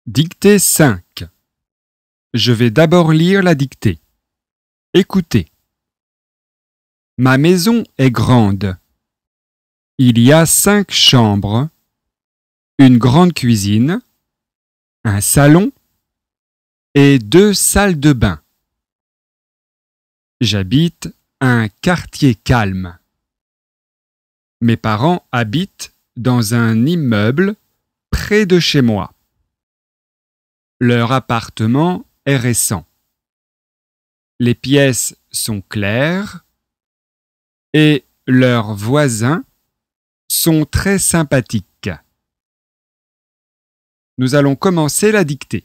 Dictée 5. Je vais d'abord lire la dictée. Écoutez. Ma maison est grande. Il y a 5 chambres, une grande cuisine, un salon et 2 salles de bain. J'habite un quartier calme. Mes parents habitent dans un immeuble près de chez moi. Leur appartement est récent. Les pièces sont claires et leurs voisins sont très sympathiques. Nous allons commencer la dictée.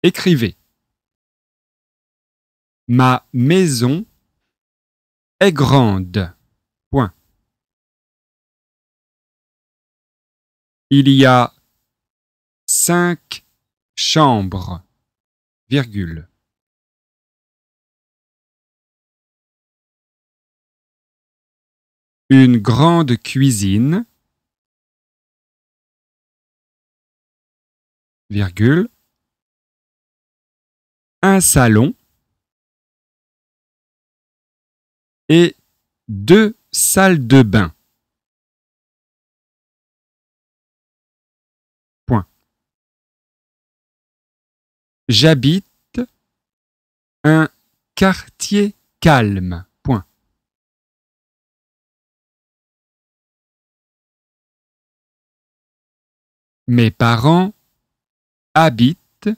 Écrivez. Ma maison est grande. Point. Il y a 5 chambres. Virgule. Une grande cuisine. Virgule. Un salon. Et 2 salles de bain. Point. J'habite un quartier calme. Point. Mes parents habitent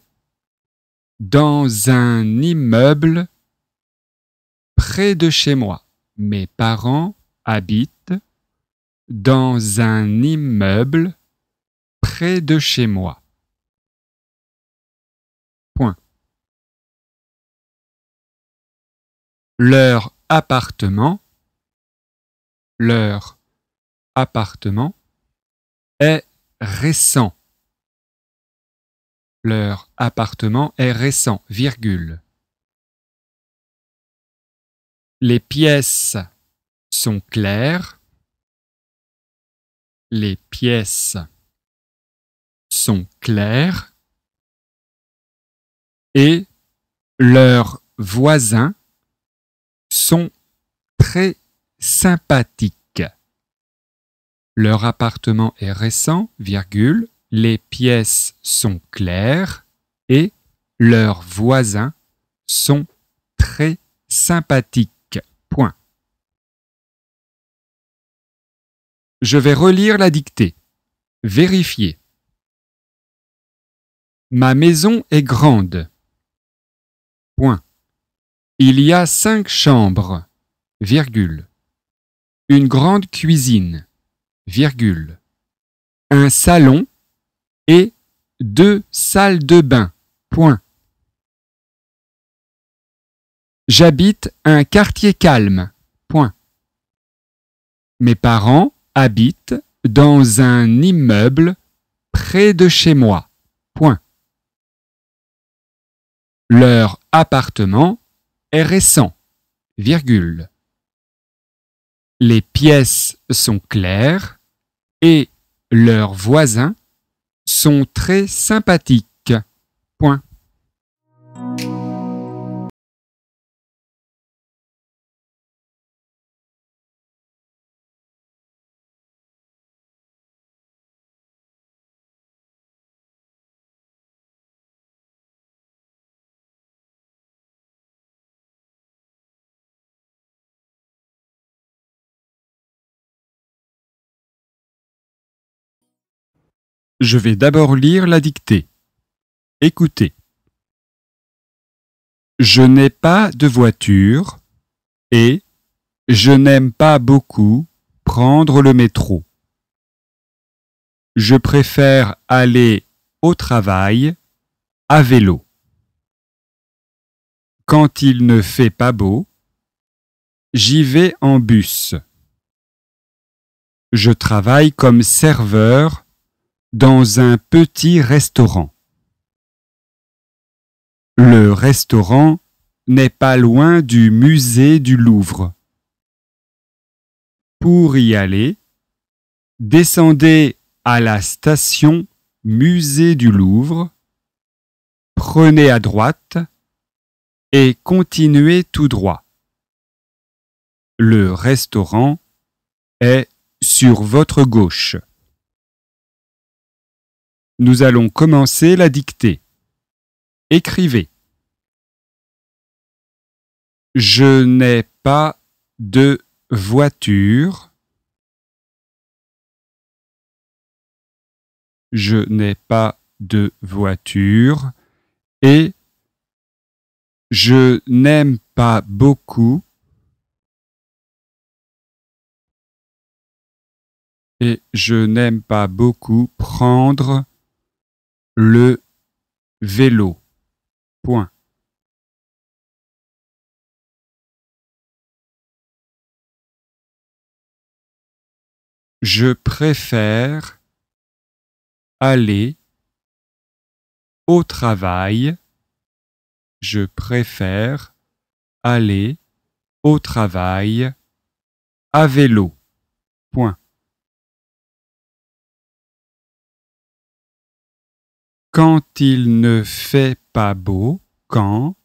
dans un immeuble près de chez moi. Mes parents habitent dans un immeuble près de chez moi. Point. Leur appartement est récent. Leur appartement est récent, virgule. Les pièces sont claires. Les pièces sont claires. Et leurs voisins sont très sympathiques. Leur appartement est récent, virgule. Les pièces sont claires et leurs voisins sont très sympathiques. Point. Je vais relire la dictée. Vérifiez. Ma maison est grande. Point. Il y a 5 chambres. Virgule. Une grande cuisine. Virgule. Un salon et 2 salles de bain. Point. J'habite un quartier calme. Point. Mes parents habitent dans un immeuble près de chez moi. Point. Leur appartement est récent. Virgule. Les pièces sont claires et leurs voisins sont très sympathiques. Point. Je vais d'abord lire la dictée. Écoutez. Je n'ai pas de voiture et je n'aime pas beaucoup prendre le métro. Je préfère aller au travail à vélo. Quand il ne fait pas beau, j'y vais en bus. Je travaille comme serveur dans un petit restaurant. Le restaurant n'est pas loin du musée du Louvre. Pour y aller, descendez à la station musée du Louvre, prenez à droite et continuez tout droit. Le restaurant est sur votre gauche. Nous allons commencer la dictée. Écrivez. Je n'ai pas de voiture. Je n'ai pas de voiture et je n'aime pas beaucoup prendre le vélo. Point. Je préfère aller au travail. Je préfère aller au travail à vélo. Point. Quand il ne fait pas beau, quand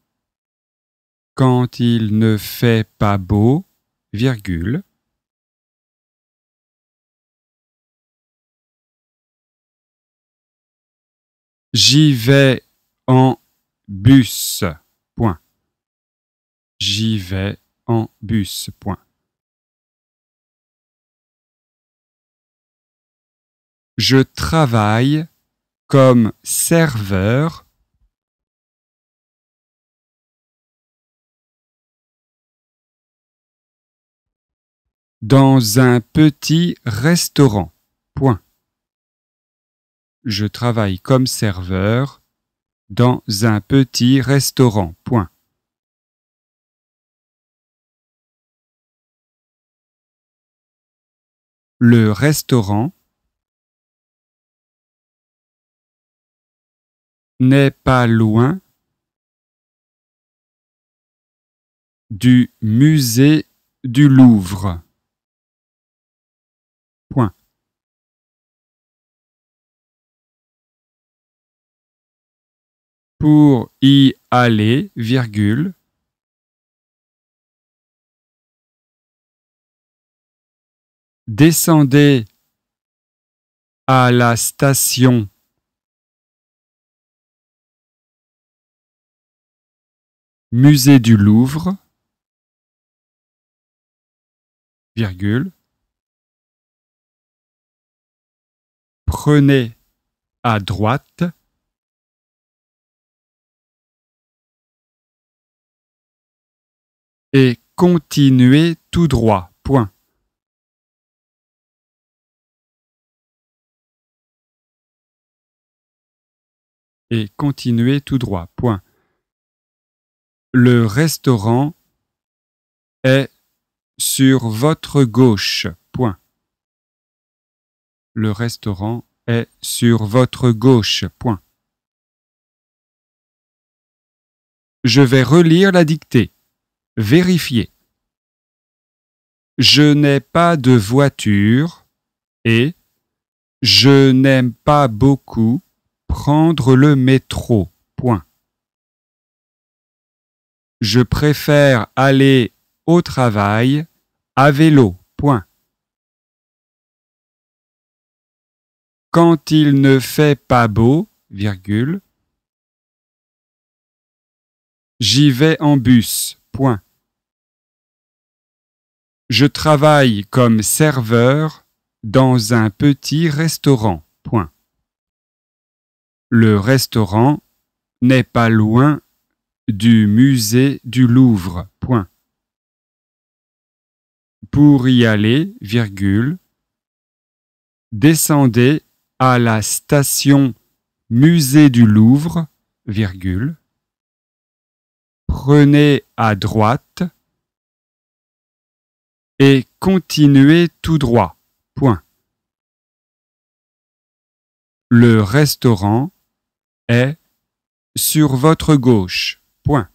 il ne fait pas beau, virgule. J'y vais en bus. Point. J'y vais en bus. Point. Je travaille comme serveur dans un petit restaurant. Point. Je travaille comme serveur dans un petit restaurant. Point. Le restaurant n'est pas loin du musée du Louvre. Point. Pour y aller, virgule, descendez à la station musée du Louvre, virgule, prenez à droite et continuez tout droit. Point. Et continuez tout droit. Point. Le restaurant est sur votre gauche. Point. Le restaurant est sur votre gauche. Point. Je vais relire la dictée. Vérifiez. Je n'ai pas de voiture et je n'aime pas beaucoup prendre le métro. Point. Je préfère aller au travail à vélo. Point. Quand il ne fait pas beau, virgule, j'y vais en bus. Point. Je travaille comme serveur dans un petit restaurant. Point. Le restaurant n'est pas loin du musée du Louvre. Point. Pour y aller, virgule, descendez à la station musée du Louvre, virgule, prenez à droite et continuez tout droit. Point. Le restaurant est sur votre gauche. Point.